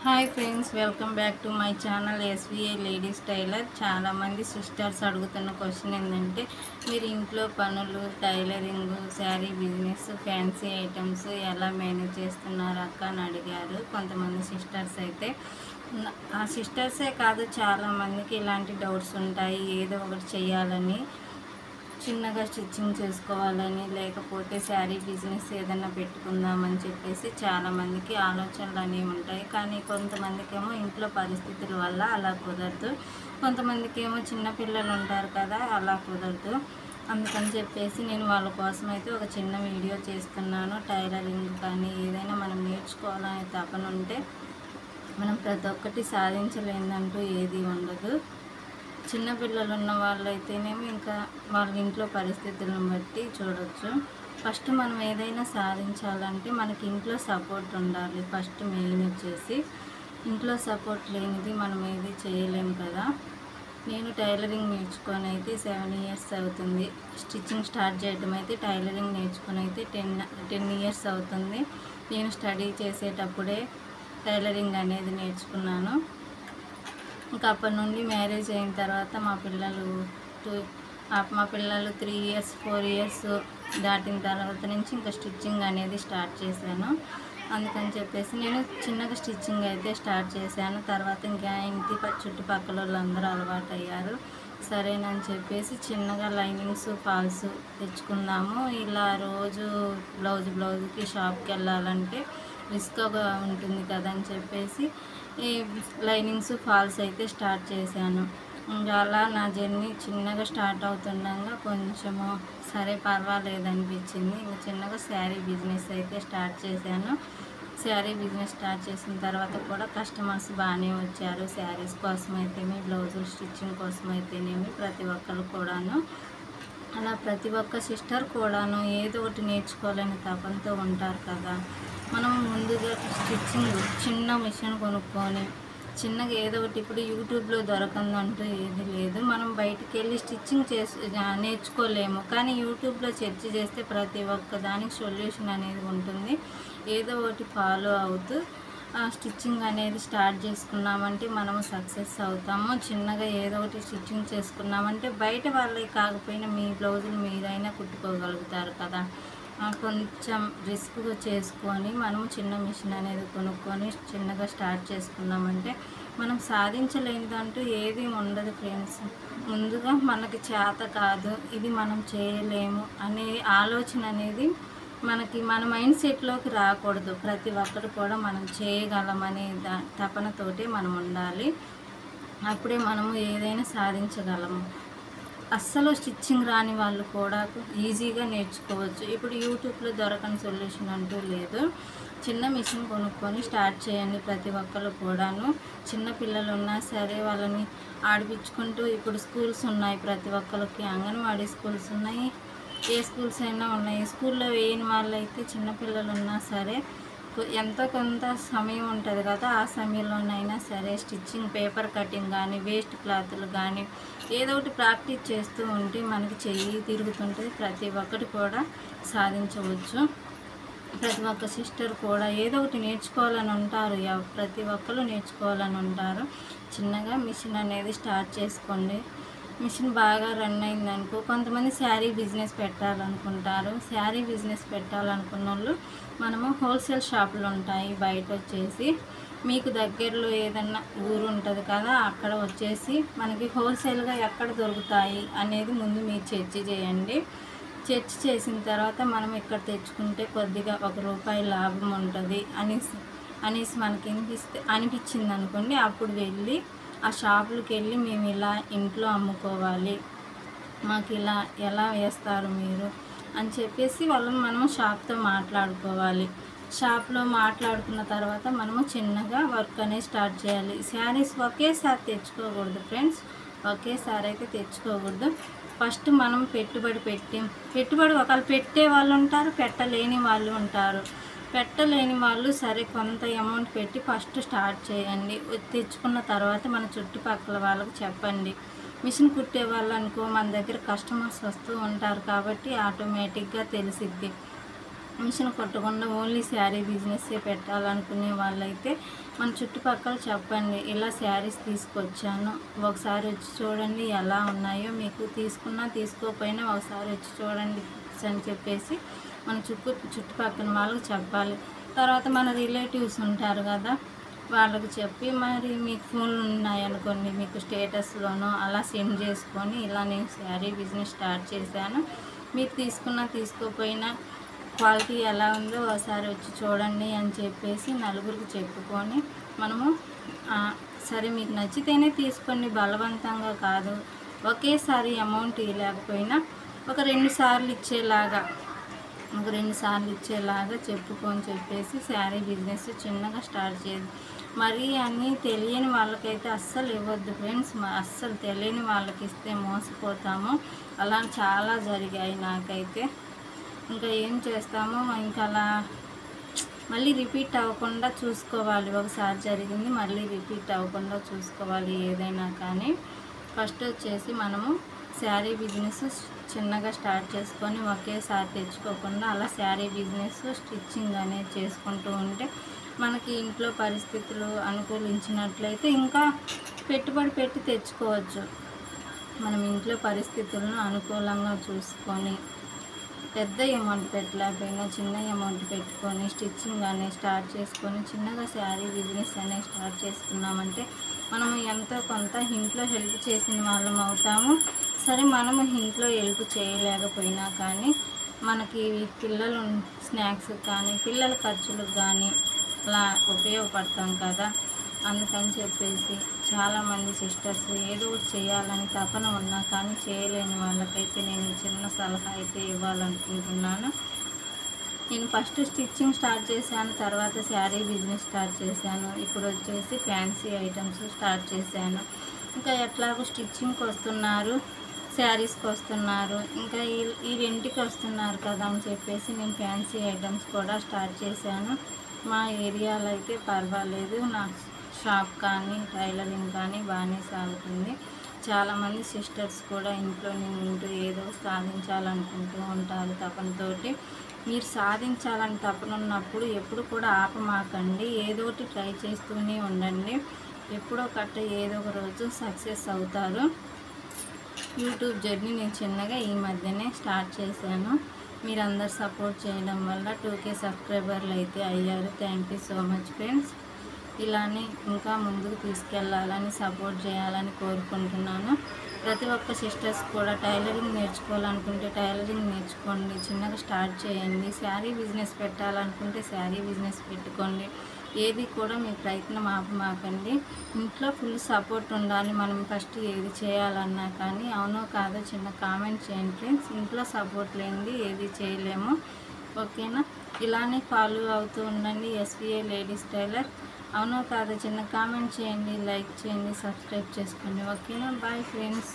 Hi friends, welcome back to my channel SVI ladies tailor. చాలామంది sisters అడుగుతున్న question ఏంటంటే, మీరు ఇంట్లో పనులు, tailoring, saree business, fancy items ఎలా మేనేజ్ చేస్తున్నారు అక్క అని అడిగారు కొంతమంది సిస్టర్స్. అయితే ఆ సిస్టర్సే కాదు, చాలామందికి ఇలాంటి డౌట్స్ ఉంటాయి. ఏదో ఒకటి చేయాలని, చిన్నగా స్టిచ్చింగ్ చేసుకోవాలని, లేకపోతే శారీ బిజినెస్ ఏదైనా పెట్టుకుందామని చెప్పేసి చాలామందికి ఆలోచనలు అనేవి ఉంటాయి. కానీ కొంతమందికి ఏమో ఇంట్లో పరిస్థితుల వల్ల అలా కుదరదు, కొంతమందికి ఏమో చిన్నపిల్లలు ఉంటారు కదా, అలా కుదరదు. అందుకని చెప్పేసి నేను వాళ్ళ కోసం అయితే ఒక చిన్న వీడియో చేస్తున్నాను. టైలరింగ్ కానీ ఏదైనా మనం నేర్చుకోవాలనే తపన ఉంటే మనం ప్రతి ఒక్కటి సాధించలేదంటూ ఏది ఉండదు. చిన్నపిల్లలు ఉన్న వాళ్ళైతేనేమో ఇంకా వాళ్ళ ఇంట్లో పరిస్థితులను బట్టి చూడవచ్చు. ఫస్ట్ మనం ఏదైనా సాధించాలంటే మనకి ఇంట్లో సపోర్ట్ ఉండాలి. ఫస్ట్ మెయిన్ వచ్చేసి ఇంట్లో సపోర్ట్ లేనిది మనం ఏది చేయలేము కదా. నేను టైలరింగ్ నేర్చుకొని అయితే 7 ఇయర్స్ అవుతుంది. స్టిచ్చింగ్ స్టార్ట్ చేయడం అయితే టైలరింగ్ నేర్చుకొని అయితే 10 ఇయర్స్ అవుతుంది. నేను స్టడీ చేసేటప్పుడే టైలరింగ్ అనేది నేర్చుకున్నాను. ఇంకా అప్పటి నుండి మ్యారేజ్ అయిన తర్వాత మా పిల్లలు 3 ఇయర్స్ 4 ఇయర్స్ దాటిన తర్వాత నుంచి ఇంకా స్టిచ్చింగ్ అనేది స్టార్ట్ చేశాను. అందుకని చెప్పేసి నేను చిన్నగా స్టిచ్చింగ్ అయితే స్టార్ట్ చేశాను. తర్వాత ఇంకా ఇంటి చుట్టుపక్కల వాళ్ళందరూ అలవాటు అయ్యారు. సరేనని చెప్పేసి చిన్నగా లైనింగ్స్, ఫాల్స్ తెచ్చుకుందాము. ఇలా రోజు బ్లౌజ్కి షాప్కి వెళ్ళాలంటే రిస్క్గా ఉంటుంది కదా అని చెప్పేసి ఈ లైనింగ్స్, ఫాల్స్ అయితే స్టార్ట్ చేశాను. ఇంకా అలా నా జర్నీ చిన్నగా స్టార్ట్ అవుతుండగా కొంచెము సరే పర్వాలేదనిపించింది. ఇంకా చిన్నగా శారీ బిజినెస్ అయితే స్టార్ట్ చేశాను. శారీ బిజినెస్ స్టార్ట్ చేసిన తర్వాత కూడా కస్టమర్స్ బాగానే వచ్చారు. శారీస్ కోసం అయితేనే, బ్లౌజులు స్టిచ్చింగ్ కోసం అయితేనేమి ప్రతి ఒక్కరు కూడాను. అలా ప్రతి ఒక్క సిస్టర్ కూడాను ఏదో ఒకటి నేర్చుకోవాలని తపనతో ఉంటారు కదా. మనం ముందుగా స్టిచ్చింగ్ చిన్న మిషన్ కొనుక్కొని చిన్నగా ఏదో ఒకటి, ఇప్పుడు యూట్యూబ్లో దొరకందంటూ ఏది లేదు. మనం బయటికి వెళ్ళి స్టిచ్చింగ్ నేర్చుకోలేము, కానీ యూట్యూబ్లో సెర్చ్ చేస్తే ప్రతి ఒక్క దానికి సొల్యూషన్ అనేది ఉంటుంది. ఏదో ఒకటి ఫాలో అవుతూ స్టిచ్చింగ్ అనేది స్టార్ట్ చేసుకున్నామంటే మనము సక్సెస్ అవుతాము. చిన్నగా ఏదో ఒకటి స్టిచ్చింగ్ చేసుకున్నామంటే బయట వాళ్ళకి కాకపోయినా మీ బ్లౌజులు మీరైనా కుట్టుకోగలుగుతారు కదా. కొంచెం రిస్క్గా చేసుకొని మనము చిన్న మిషన్ అనేది కొనుక్కొని చిన్నగా స్టార్ట్ చేసుకున్నామంటే మనం సాధించలేనిదంటూ ఏది ఉండదు ఫ్రెండ్స్. ముందుగా మనకి చేత కాదు, ఇది మనం చేయలేము అనే ఆలోచన అనేది మన మైండ్ సెట్లోకి రాకూడదు. ప్రతి ఒక్కరు కూడా మనం చేయగలమనే తపనతోటి మనం ఉండాలి. అప్పుడే మనము ఏదైనా సాధించగలము. అస్సలు స్టిచ్చింగ్ రాని వాళ్ళు కూడా ఈజీగా నేర్చుకోవచ్చు. ఇప్పుడు యూట్యూబ్లో దొరకని సొల్యూషన్ అంటూ లేదు. చిన్న మిషన్ కొనుక్కొని స్టార్ట్ చేయండి ప్రతి ఒక్కరు కూడాను. చిన్న పిల్లలు ఉన్నా సరే వాళ్ళని ఆడిపించుకుంటూ, ఇప్పుడు స్కూల్స్ ఉన్నాయి ప్రతి ఒక్కరికి, అంగన్వాడీ స్కూల్స్ ఉన్నాయి, ఏ స్కూల్స్ అయినా ఉన్నాయి. స్కూల్లో వేయని వాళ్ళైతే చిన్నపిల్లలు ఉన్నా సరే ఎంతో కొంత సమయం ఉంటుంది కదా, ఆ సమయంలోనైనా సరే స్టిచ్చింగ్, పేపర్ కటింగ్ కానీ, వేస్ట్ క్లాతులు కానీ ఏదో ఒకటి ప్రాక్టీస్ చేస్తూ ఉంటే మనకి చెయ్యి తిరుగుతుంటుంది. ప్రతి ఒక్కటి కూడా సాధించవచ్చు. ప్రతి ఒక్క సిస్టర్ కూడా ఏదో ఒకటి నేర్చుకోవాలని ఉంటారు. ప్రతి ఒక్కరు నేర్చుకోవాలని ఉంటారు. చిన్నగా మిషన్ అనేది స్టార్ట్ చేసుకోండి. మిషన్ బాగా రన్ అయిందనుకో, కొంతమంది శారీ బిజినెస్ పెట్టాలనుకుంటారు. శారీ బిజినెస్ పెట్టాలనుకున్న వాళ్ళు మనము హోల్సేల్ షాపులు ఉంటాయి బయట వచ్చేసి. మీకు దగ్గరలో ఏదన్నా ఊరు ఉంటుంది కదా, అక్కడ వచ్చేసి మనకి హోల్సేల్గా ఎక్కడ దొరుకుతాయి అనేది ముందు మీరు చర్చ చేయండి. చర్చ చేసిన తర్వాత మనం ఇక్కడ తెచ్చుకుంటే కొద్దిగా ₹1 లాభం ఉంటుంది అనేసి మనకి అనిపించింది అనుకోండి, అప్పుడు వెళ్ళి ఆ షాపులకు వెళ్ళి మేము ఇలా ఇంట్లో అమ్ముకోవాలి, మాకు ఇలా ఎలా వేస్తారు మీరు అని చెప్పేసి వాళ్ళని మనము షాప్తో మాట్లాడుకోవాలి. షాప్లో మాట్లాడుకున్న తర్వాత మనము చిన్నగా వర్క్ అనేది స్టార్ట్ చేయాలి. శారీస్ ఒకేసారి తెచ్చుకోకూడదు ఫ్రెండ్స్, ఒకేసారి అయితే తెచ్చుకోకూడదు. ఫస్ట్ మనం పెట్టుబడి ఒకళ్ళు పెట్టే వాళ్ళు ఉంటారు, పెట్టలేని వాళ్ళు ఉంటారు. పెట్టలేని వాళ్ళు సరే కొంత అమౌంట్ పెట్టి ఫస్ట్ స్టార్ట్ చేయండి. తెచ్చుకున్న తర్వాత మన చుట్టుపక్కల వాళ్ళకి చెప్పండి. మిషన్ కుట్టే వాళ్ళు అనుకో, మన దగ్గర కస్టమర్స్ వస్తూ ఉంటారు కాబట్టి ఆటోమేటిక్గా తెలిసిద్ది. మిషన్ కొట్టకుండా ఓన్లీ శారీ బిజినెస్సే పెట్టాలనుకునే వాళ్ళైతే మన చుట్టుపక్కల చెప్పండి, ఇలా శారీస్ తీసుకొచ్చాను, ఒకసారి వచ్చి చూడండి ఎలా ఉన్నాయో, మీకు తీసుకున్నా తీసుకోకపోయినా ఒకసారి వచ్చి చూడండి అని చెప్పేసి మన చుట్టుపక్కల వాళ్ళకి చెప్పాలి. తర్వాత మన రిలేటివ్స్ ఉంటారు కదా, వాళ్ళకి చెప్పి మరి మీకు ఫోన్లు ఉన్నాయనుకోండి, మీకు స్టేటస్లోనో అలా సెండ్ చేసుకొని ఇలా నేను శారీ బిజినెస్ స్టార్ట్ చేశాను, మీరు తీసుకున్నా తీసుకోకపోయినా క్వాలిటీ ఎలా ఉందో ఒకసారి వచ్చి చూడండి అని చెప్పేసి నలుగురికి చెప్పుకొని మనము సరే మీకు నచ్చితేనే తీసుకోండి, బలవంతంగా కాదు, ఒకేసారి అమౌంట్ ఇవ్వలేకపోయినా ఒక 2 సార్లు ఇచ్చేలాగా చెప్పుకొని చెప్పేసి శారీ బిజినెస్ చిన్నగా స్టార్ట్ చేయాలి. మరి అన్నీ తెలియని వాళ్ళకైతే అస్సలు ఇవ్వద్దు ఫ్రెండ్స్, అస్సలు తెలియని వాళ్ళకి ఇస్తే మోసపోతాము. అలా చాలా జరిగాయి నాకైతే. ఇంకా ఏం చేస్తామో, ఇంకా అలా మళ్ళీ రిపీట్ అవ్వకుండా చూసుకోవాలి. ఒకసారి జరిగింది మళ్ళీ రిపీట్ అవ్వకుండా చూసుకోవాలి ఏదైనా కానీ. ఫస్ట్ వచ్చేసి మనము శారీ బిజినెస్ చిన్నగా స్టార్ట్ చేసుకొని ఒకేసారి తెచ్చుకోకుండా అలా శారీ బిజినెస్ స్టిచ్చింగ్ అనేది చేసుకుంటూ ఉంటే మనకి ఇంట్లో పరిస్థితులు అనుకూలించినట్లయితే ఇంకా పెట్టుబడి పెట్టి తెచ్చుకోవచ్చు. మనం ఇంట్లో పరిస్థితులను అనుకూలంగా చూసుకొని పెద్ద అమౌంట్ పెట్టలేకపోయినా చిన్న అమౌంట్ పెట్టుకొని స్టిచ్చింగ్ అనేది స్టార్ట్ చేసుకొని చిన్నగా శారీ బిజినెస్ అనేది స్టార్ట్ చేసుకున్నామంటే మనము ఎంతో కొంత ఇంట్లో హెల్ప్ చేసిన వాళ్ళం అవుతాము. సరే మనము ఇంట్లో హెల్ప్ చేయలేకపోయినా కానీ మనకి పిల్లలు స్నాక్స్ కానీ పిల్లల ఖర్చులకు కానీ అలా ఉపయోగపడతాం కదా. అందుకని చెప్పేసి చాలామంది సిస్టర్స్ ఏదో ఒకటి చేయాలని తపన ఉన్నా కానీ చేయలేని వాళ్ళకైతే నేను చిన్న సలహా అయితే ఇవ్వాలనుకుంటున్నాను. నేను ఫస్ట్ స్టిచ్చింగ్ స్టార్ట్ చేశాను, తర్వాత శారీ బిజినెస్ స్టార్ట్ చేశాను, ఇప్పుడు వచ్చేసి ఫ్యాన్సీ ఐటమ్స్ స్టార్ట్ చేశాను. ఇంకా ఎట్లాగో స్టిచ్చింగ్కి వస్తున్నారు, శారీస్కి వస్తున్నారు, ఇంకా ఈ రెంటికి వస్తున్నారు కదా అని చెప్పేసి నేను ఫ్యాన్సీ ఐటమ్స్ కూడా స్టార్ట్ చేశాను. మా ఏరియాలో అయితే పర్వాలేదు, నా షాప్ కానీ టైలరింగ్ కానీ బాగానే సాగుతుంది. చాలామంది సిస్టర్స్ కూడా ఇంట్లోనే ఉంటూ ఏదో సాధించాలనుకుంటూ ఉంటారు తపనతోటి. మీరు సాధించాలని తపన ఉన్నప్పుడు ఎప్పుడు కూడా ఆపమాకండి, ఏదో ఒకటి ట్రై చేస్తూనే ఉండండి. ఎప్పుడో ఏదో ఒక రోజు సక్సెస్ అవుతారు. యూట్యూబ్ జర్నీ నేను చిన్నగా ఈ మధ్యనే స్టార్ట్ చేశాను. మీరందరూ సపోర్ట్ చేయడం వల్ల 2K సబ్స్క్రైబర్లు అయితే అయ్యారు. Thank you so much friends. ఇలానే ఇంకా ముందుకు తీసుకెళ్ళాలని సపోర్ట్ చేయాలని కోరుకుంటున్నాను. ప్రతి ఒక్క సిస్టర్స్ కూడా టైలరింగ్ నేర్చుకోవాలనుకుంటే టైలరింగ్ నేర్చుకోండి, చిన్నగా స్టార్ట్ చేయండి. శారీ బిజినెస్ పెట్టాలనుకుంటే శారీ బిజినెస్ పెట్టుకోండి. ఏది కూడా మీ ప్రయత్నం ఆపమాకండి. ఇంట్లో ఫుల్ సపోర్ట్ ఉండాలి. మనం ఫస్ట్ ఏది చేయాలన్నా కానీ అవునో కాదో చిన్న కామెంట్ చేయండి ఫ్రెండ్స్. ఇంట్లో సపోర్ట్ లేనిది ఏది చేయలేము, ఓకేనా. ఇలానే ఫాలో అవుతూ ఉండండి SVA లేడీస్ టైలర్. అవునో కాదో చిన్న కామెంట్ చేయండి, లైక్ చేయండి, సబ్స్క్రైబ్ చేసుకోండి, ఓకేనా. Bye friends.